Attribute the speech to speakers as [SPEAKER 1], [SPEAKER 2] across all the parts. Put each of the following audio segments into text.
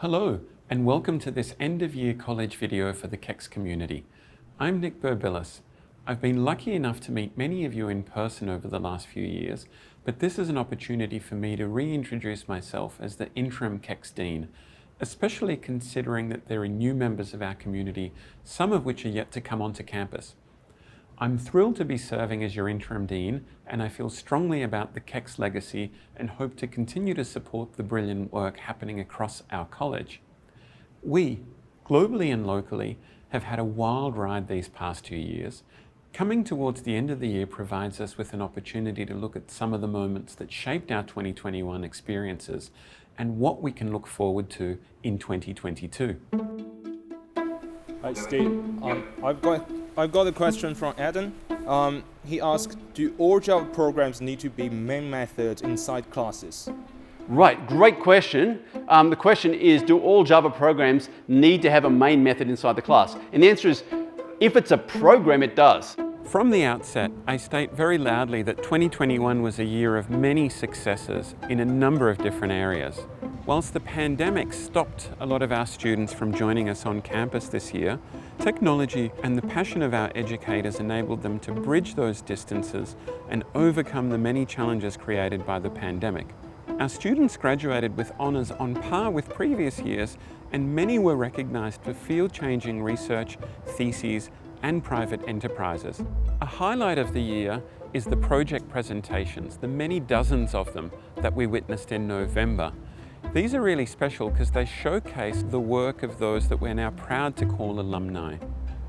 [SPEAKER 1] Hello, and welcome to this end-of-year college video for the CECS community. I'm Nick Birbilis. I've been lucky enough to meet many of you in person over the last few years, but this is an opportunity for me to reintroduce myself as the Interim CECS Dean, especially considering that there are new members of our community, some of which are yet to come onto campus. I'm thrilled to be serving as your Interim Dean, and I feel strongly about the CECS legacy and hope to continue to support the brilliant work happening across our college. We, globally and locally, have had a wild ride these past 2 years. Coming towards the end of the year provides us with an opportunity to look at some of the moments that shaped our 2021 experiences and what we can look forward to in 2022.
[SPEAKER 2] Hi, Steve. I've got a question from Adam. He asked, do all Java programs need to be main method inside classes?
[SPEAKER 3] Right, great question. The question is, do all Java programs need to have a main method inside the class? And the answer is, if it's a program, it does.
[SPEAKER 1] From the outset, I state very loudly that 2021 was a year of many successes in a number of different areas. Whilst the pandemic stopped a lot of our students from joining us on campus this year, technology and the passion of our educators enabled them to bridge those distances and overcome the many challenges created by the pandemic. Our students graduated with honours on par with previous years, and many were recognised for field-changing research, theses, and private enterprises. A highlight of the year is the project presentations, the many dozens of them that we witnessed in November. These are really special because they showcase the work of those that we're now proud to call alumni.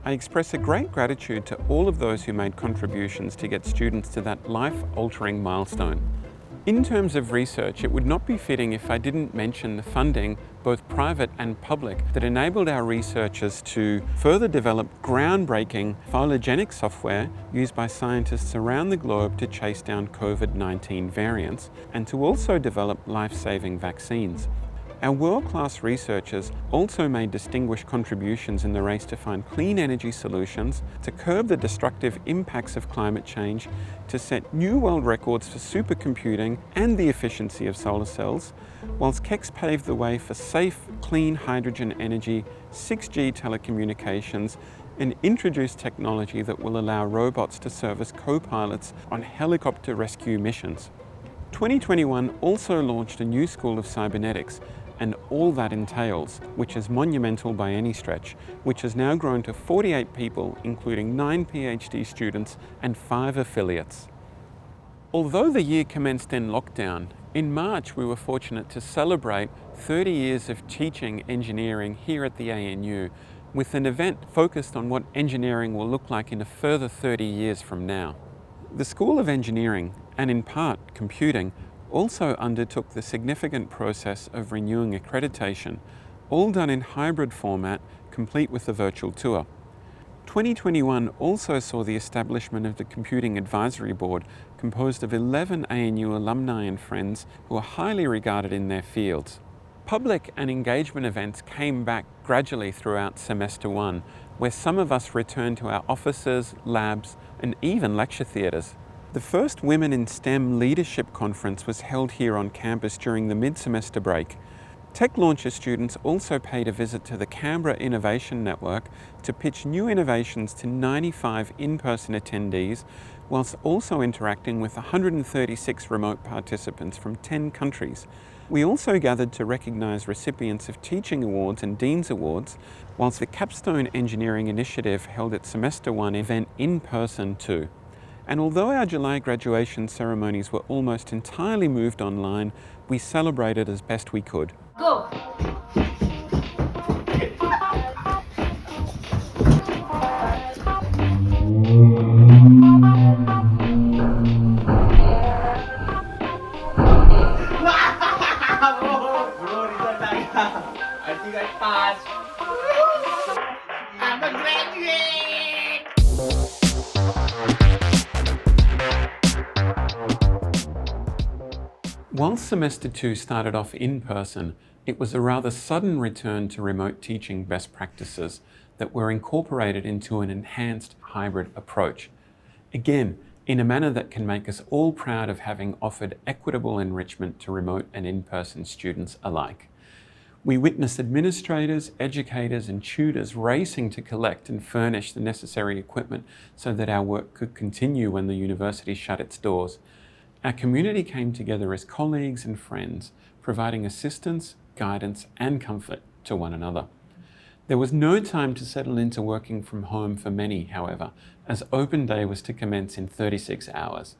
[SPEAKER 1] I express a great gratitude to all of those who made contributions to get students to that life-altering milestone. In terms of research, it would not be fitting if I didn't mention the funding, both private and public, that enabled our researchers to further develop groundbreaking phylogenetic software used by scientists around the globe to chase down COVID-19 variants and to also develop life-saving vaccines. Our world-class researchers also made distinguished contributions in the race to find clean energy solutions, to curb the destructive impacts of climate change, to set new world records for supercomputing and the efficiency of solar cells, whilst CECS paved the way for safe, clean hydrogen energy, 6G telecommunications, and introduced technology that will allow robots to serve as co-pilots on helicopter rescue missions. 2021 also launched a new school of cybernetics, and all that entails, which is monumental by any stretch, which has now grown to 48 people, including 9 PhD students and 5 affiliates. Although the year commenced in lockdown, in March we were fortunate to celebrate 30 years of teaching engineering here at the ANU, with an event focused on what engineering will look like in a further 30 years from now. The School of Engineering, and in part computing, also undertook the significant process of renewing accreditation, all done in hybrid format, complete with a virtual tour. 2021 also saw the establishment of the Computing Advisory Board, composed of 11 ANU alumni and friends who are highly regarded in their fields. Public and engagement events came back gradually throughout semester 1, where some of us returned to our offices, labs, and even lecture theatres. The first Women in STEM Leadership Conference was held here on campus during the mid-semester break. Tech Launcher students also paid a visit to the Canberra Innovation Network to pitch new innovations to 95 in-person attendees, whilst also interacting with 136 remote participants from 10 countries. We also gathered to recognise recipients of Teaching Awards and Dean's Awards, whilst the Capstone Engineering Initiative held its Semester 1 event in person too. And although our July graduation ceremonies were almost entirely moved online, we celebrated as best we could.
[SPEAKER 4] Go!
[SPEAKER 5] I think I passed. I'm a graduate!
[SPEAKER 1] While Semester 2 started off in person, it was a rather sudden return to remote teaching best practices that were incorporated into an enhanced hybrid approach. Again, in a manner that can make us all proud of having offered equitable enrichment to remote and in-person students alike. We witnessed administrators, educators and tutors racing to collect and furnish the necessary equipment so that our work could continue when the university shut its doors. Our community came together as colleagues and friends, providing assistance, guidance and comfort to one another. There was no time to settle into working from home for many, however, as open day was to commence in 36 hours.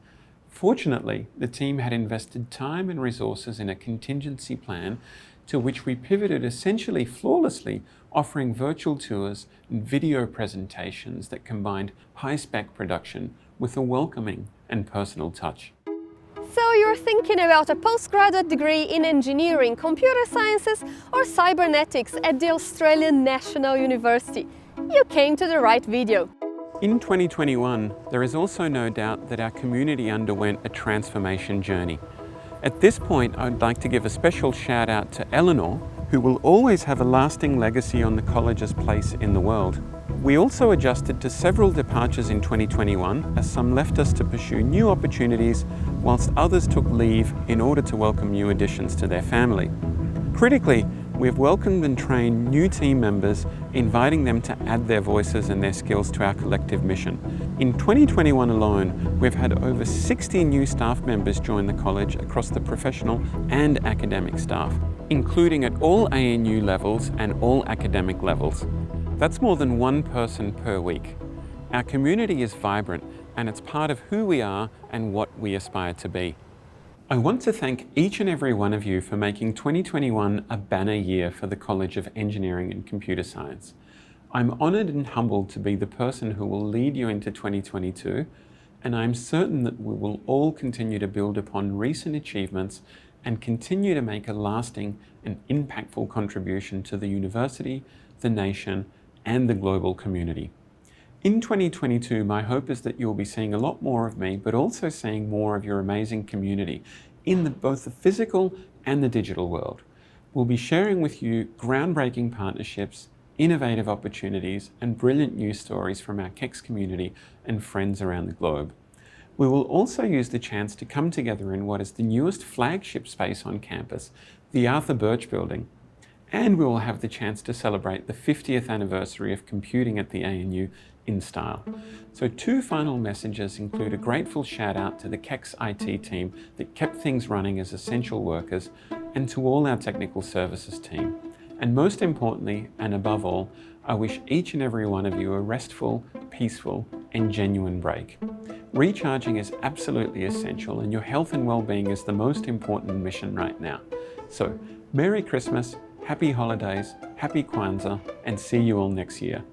[SPEAKER 1] Fortunately, the team had invested time and resources in a contingency plan to which we pivoted essentially flawlessly, offering virtual tours and video presentations that combined high-spec production with a welcoming and personal touch.
[SPEAKER 4] So you're thinking about a postgraduate degree in engineering, computer sciences or cybernetics at the Australian National University? You came to the right video.
[SPEAKER 1] In 2021, there is also no doubt that our community underwent a transformation journey. At this point, I'd like to give a special shout out to Eleanor, who will always have a lasting legacy on the college's place in the world. We also adjusted to several departures in 2021 as some left us to pursue new opportunities whilst others took leave in order to welcome new additions to their family. Critically, we have welcomed and trained new team members, inviting them to add their voices and their skills to our collective mission. In 2021 alone, we've had over 60 new staff members join the college across the professional and academic staff, including at all ANU levels and all academic levels. That's more than one person per week. Our community is vibrant and it's part of who we are and what we aspire to be. I want to thank each and every one of you for making 2021 a banner year for the College of Engineering and Computer Science. I'm honoured and humbled to be the person who will lead you into 2022, and I'm certain that we will all continue to build upon recent achievements and continue to make a lasting and impactful contribution to the university, the nation, and the global community. In 2022, my hope is that you'll be seeing a lot more of me, but also seeing more of your amazing community in both the physical and the digital world. We'll be sharing with you groundbreaking partnerships, innovative opportunities, and brilliant news stories from our CECS community and friends around the globe. We will also use the chance to come together in what is the newest flagship space on campus, the Arthur Birch Building, and we will have the chance to celebrate the 50th anniversary of computing at the ANU in style. So 2 final messages include a grateful shout out to the CECS IT team that kept things running as essential workers, and to all our technical services team. And most importantly, and above all, I wish each and every one of you a restful, peaceful, and genuine break. Recharging is absolutely essential, and your health and well-being is the most important mission right now. So, Merry Christmas, Happy Holidays, Happy Kwanzaa, and see you all next year.